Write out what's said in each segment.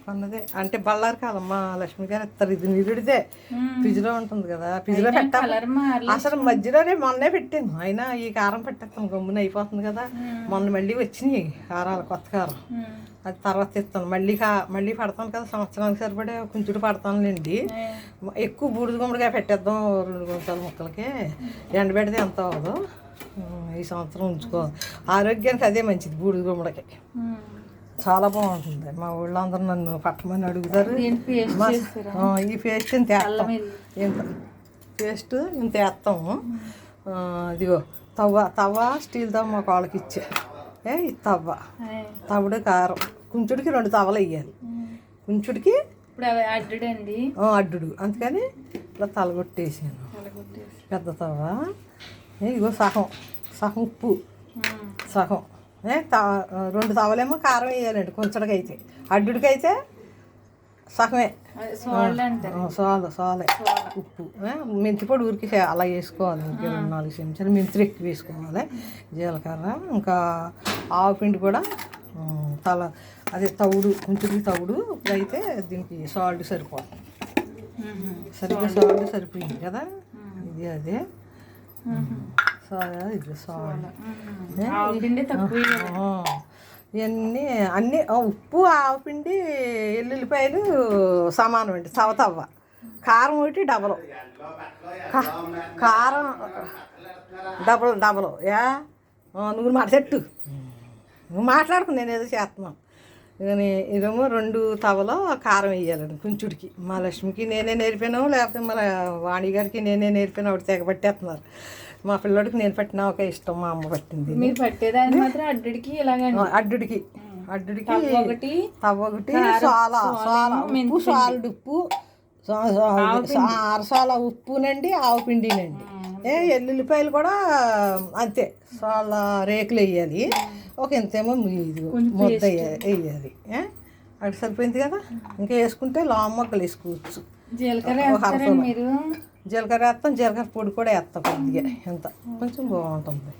కొన్నదే అంటే బళ్ళారు కాదమ్మా లక్ష్మి గారు ఇస్తారు. ఇది నిరుడిదే ఫ్రిడ్జ్లో ఉంటుంది కదా, ఫ్రిడ్జ్లో పెట్టాలి. అసలు మధ్యలోనే మొన్నే పెట్టాను, అయినా ఈ కారం పెట్టేస్తాను గమ్మున అయిపోతుంది కదా. మొన్న మళ్ళీ వచ్చినాయి కారాలు, కొత్త కారం. అది తర్వాత ఇస్తాను మళ్ళీ పడతాను కదా, సంవత్సరానికి సరిపడే కొంచెం పడతానులేండి. ఎక్కువ బూడిద గుమ్మడికాయ పెట్టేద్దాం 2 గుంటల ముక్కలకి, ఎండబెడితే ఎంత అవ్వదు. ఈ సంవత్సరం ఉంచుకో, ఆరోగ్యానికి అదే మంచిది బూడిద గుమ్మడికాయ, చాలా బాగుంటుంది. మా ఊళ్ళో అందరూ నన్ను పట్టమని అడుగుతారు. ఈ పేస్ట్ ఇంత వేస్తాం, పేస్ట్ ఇంత వేస్తాము. ఇదిగో తవ్వ స్టీల్ తవ్వ మా కాళ్ళకి ఇచ్చే ఇది తవ్వుడు కారం. కుంచుడికి 2 తవ్వలు వేయాలి, కుంచుడికి అడ్డుడు. అందుకని ఇలా తలగొట్టేసాను పెద్ద తవ్వ. ఇదిగో సగం ఉప్పు, సగం 2 తవలేమో కారం వేయాలండి కుంచడికైతే. అడ్డుడికైతే సగమే సోలే ఉప్పు. మెంతిపొడి ఊరికి అలా వేసుకోవాలి, 2-4 చెంచాలు. మెంతులు ఎక్కువ వేసుకోవాలి, జీలకర్ర. ఇంకా ఆవు పిండి కూడా అదే తవుడు, కుంచుడికి తవుడు. ఇప్పుడైతే దీనికి సాల్ట్ సరిపోతుంది, సరిగ్గా సాల్ట్ సరిపోయింది కదా. ఇది అదే ఇది సాల్ట్. ఇవన్నీ అన్నీ ఉప్పు, ఆవుపిండి, ఎల్లుల్లిపాయలు సమానం అండి. తవ్వ కారం ఒకటి డబల్, కారం డబల్. నువ్వు చెట్టు నువ్వు మాట్లాడుకు, నేను ఏదో చేస్తున్నాను. ఇదేమో 2 తవలో కారం వేయాలండి కుంచుడికి. మా లక్ష్మికి నేనే నేర్పాను, లేకపోతే మన వాణి గారికి నేనే నేర్పాను. ఆవిడ తెగ పట్టేస్తున్నారు. మా పిల్లడికి నేను పట్టినా ఒక ఇష్టం, మా అమ్మ పట్టింది. మీరు పట్టేదాన్ని మాత్రం అడ్డుడికి అడ్డుడికి తవ్వ ఒకటి ఉప్పు, సాల్ట్ ఉప్పు, అరసాల ఉప్పునండి, ఆవు పిండినండి. ఎల్లుల్లిపాయలు కూడా అంతే, సాల రేకులు వేయాలి. ఒక ఇంతేమో ముద్ద వేయాలి. అక్కడ సరిపోయింది కదా. ఇంకా వేసుకుంటే మొక్కలు వేసుకోవచ్చు. జీలకర్ర వేస్తాం, జీలకర్ర పొడి కూడా వేస్తాం కొద్దిగా, ఎంత కొంచెం బాగుంటుంది.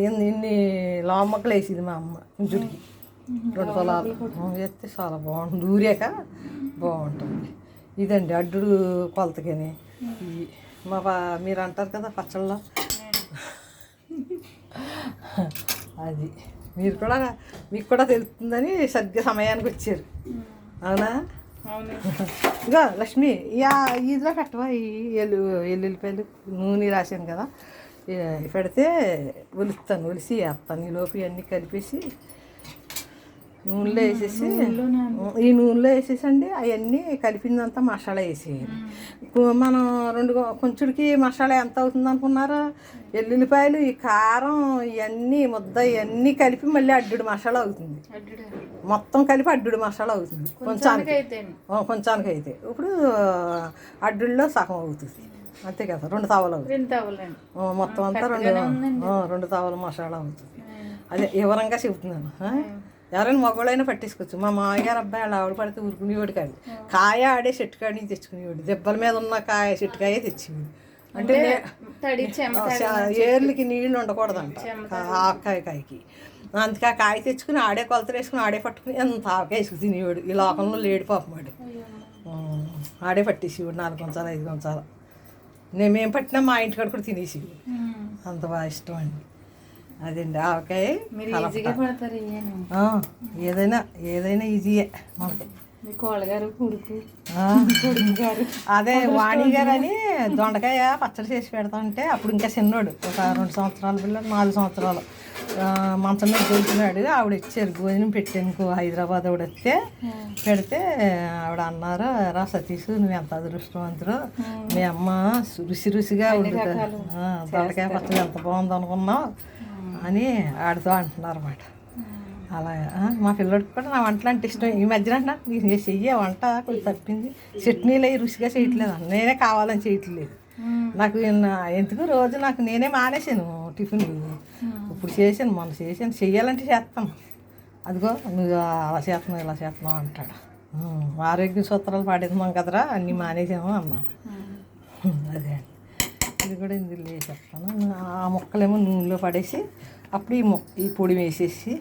ఇన్ని మొక్కలు వేసింది మా అమ్మ కుంచుడికి. 2 పొలాలు వేస్తే చాలా బాగుంటుంది, ఊరాక బాగుంటుంది. ఇదండి అడ్డుడు కొలతకని. మీరు అంటారు కదా పచ్చళ్ళలో, అది మీకు కూడా తెలుస్తుందని సరిగ్గా సమయానికి వచ్చారు. అవునా? ఇగో లక్ష్మి, ఇదిలో పెట్టవా ఈ ఎల్లుల్లిపాయలు నూనె రాశాను కదా, పెడితే ఒలిస్తాను, ఒలిసి వేస్తాను. ఈ లోపు ఇవన్నీ కలిపేసి నూనెలో వేసేసి, ఈ నూనెలో వేసేసండి అవన్నీ కలిపిందంతా మసాలా వేసేయాలి. మనం 2 కొంచెడికి మసాలా ఎంత అవుతుంది అనుకున్నారా? ఎల్లుల్లిపాయలు, ఈ కారం, ఇవన్నీ ముద్ద ఇవన్నీ కలిపి మళ్ళీ అడ్డుడు మసాలా అవుతుంది. మొత్తం కలిపి అడ్డుడు మసాలా అవుతుంది కొంచానికి అయితే. ఇప్పుడు అడ్డుల్లో సగం అవుతుంది, అంతే కదా. 2 తవలు అవుతుంది మొత్తం అంతా. 2 తవల మసాలా అవుతుంది. అదే వివరంగా చెబుతున్నాను. ఎవరైనా మగవాళ్ళైనా పట్టేసుకోవచ్చు. మా మామగారు అబ్బాయి అలా ఆవిడ పడితే ఊరుకునేవాడు కాదు. కాయ ఆడే చెట్టు కాడి తెచ్చుకునేవాడు, దెబ్బల మీద ఉన్న చెట్టుకాయ తెచ్చేవాడు. అంటే ఏర్లకి నీళ్ళు ఉండకూడదంట ఆవకాయకి. అందుకే ఆ కాయ తెచ్చుకుని ఆడే కొలతలు వేసుకుని ఆడే పట్టుకుని ఎంత ఆవకాయ వేసుకు తినేవాడు. ఈ లోకంలో లేడు పాపమాడు. ఆడే పట్టేసేవాడు 4 గుంచాలు 5 గుంచాలు. మేము పట్టినా మా ఇంటికాడ కూడా తినేసేవాడు, అంత బాగా ఇష్టం అండి. అదండి ఆవకాయ. ఏదైనా ఈజీయే మనకి. అదే వాణి గారు అని దొండకాయ పచ్చడి చేసి పెడతాంటే, అప్పుడు ఇంకా చిన్నోడు, ఒక 2 సంవత్సరాల పిల్లలు, 4 సంవత్సరాలు, మంచం మీద కూర్చున్నాడు. ఆవిడ ఇచ్చారు, భోజనం పెట్టాను. హైదరాబాద్ ఆవిడ వస్తే పెడితే ఆవిడ అన్నారు, రా సతీష్ నువ్వు ఎంత అదృష్టవంతుడు, మీ అమ్మ రుచిగా వండుతా, దొండకాయ పచ్చడి ఎంత బాగుంది అనుకున్నావు అని ఆడుతూ అంటున్నారు అన్నమాట. అలాగా మా పిల్లడికి కూడా నా వంటలు అంటే ఇష్టం. ఈ మధ్యన అంటున్నారు, నీకు చెయ్యే వంట కొంచెం తప్పింది, చట్నీలు అవి రుచిగా చేయట్లేదు, నేనే కావాలని చేయట్లేదు. నాకు ఎందుకు రోజు నాకు నేనే మానేసాను టిఫిన్. ఇప్పుడు చేశాను, మొన్న చేశాను, చెయ్యాలంటే చేస్తాను. అదిగో నువ్వు అలా చేస్తున్నావు ఇలా చేస్తున్నావు అంటాడు. ఆరోగ్య సూత్రాలు పాడేస్తున్నాం కదరా, అన్నీ మానేసాము అన్నాను. అదే ఇది కూడా ఇందులో వేసేస్తాను. ఆ ముక్కలేమో నూనెలో పడేసి అప్పుడు ఈ పొడి వేసేసి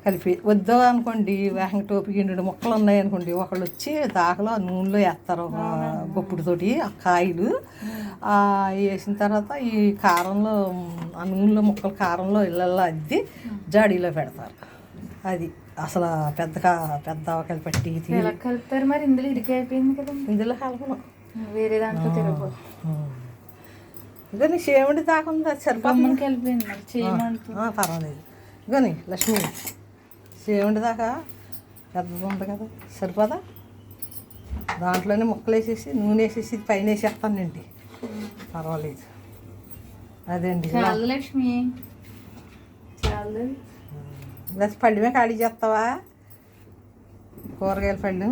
కలిపి వద్దు అనుకోండి వేగంగా టోపి గిండు మొక్కలు ఉన్నాయనుకోండి ఒకళ్ళు వచ్చి దాకలో ఆ నూనెలో వేస్తారు గొప్పుడుతోటి ఆ కాయలు వేసిన తర్వాత ఈ కారంలో ఆ నూనెలో ముక్కలు కారంలో ఇళ్ళల్లో అద్ది జాడీలో పెడతారు. అది అసలు పెద్ద ఆవకాయలు పట్టి ఎలా కలుపుతారు మరి? ఇందులో ఇరికి అయిపోయింది కదా, ఇందులో కలపను, వేరే దాంట్లో తిరగదు. ఇక నీ చేమండి దాకుందా సరిపోతుంది. కలిపింది మరి చేయమంటూ పర్వాలేదు. ఇగోని లక్ష్మి చేమండి దాకా పెద్దది ఉంది కదా సరిపోదా? దాంట్లోనే ముక్కలు వేసేసి నూనె వేసేసి పైన వేసేస్తానండి, పర్వాలేదు. అదేండి చాలు లక్ష్మి, చాలు. లేకపోతే పళ్ళుమే ఖాళీ చేస్తావా? కూరగాయల పళ్ళు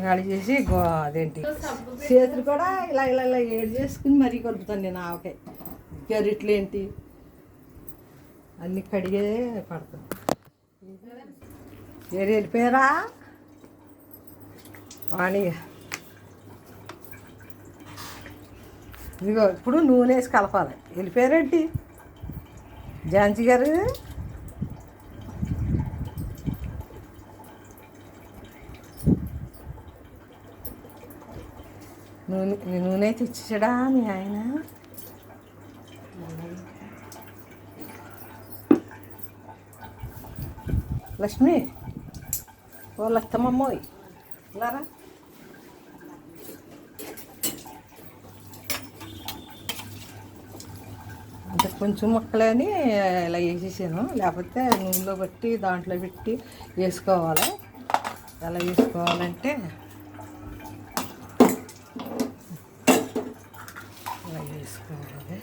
ఖాళీ చేసి అదేంటి చేతులు కూడా ఇలా ఇలా ఇలా ఏడు చేసుకుని మరీ కలుపుతాను నేను ఆవకాయ. గరిట్లు ఏంటి అన్నీ కడిగే పడతాను. ఏడు వెళ్ళిపోయారా వాణి? ఇదిగో ఇప్పుడు నూనె వేసి కలపాలి. వెళ్ళిపోయారేంటి ఝాన్సీ గారు? నూనె తెచ్చిచ్చడా మీ ఆయన? లక్ష్మి ఓ లత్తమ్మమ్మోయ్ ఇలారా. అంటే కొంచెం ముక్కలే అని ఇలా వేసేసాను, లేకపోతే నూనెలో పెట్టి దాంట్లో పెట్టి వేసుకోవాలి. ఎలా వేసుకోవాలంటే ఇలా వేసుకోవాలి.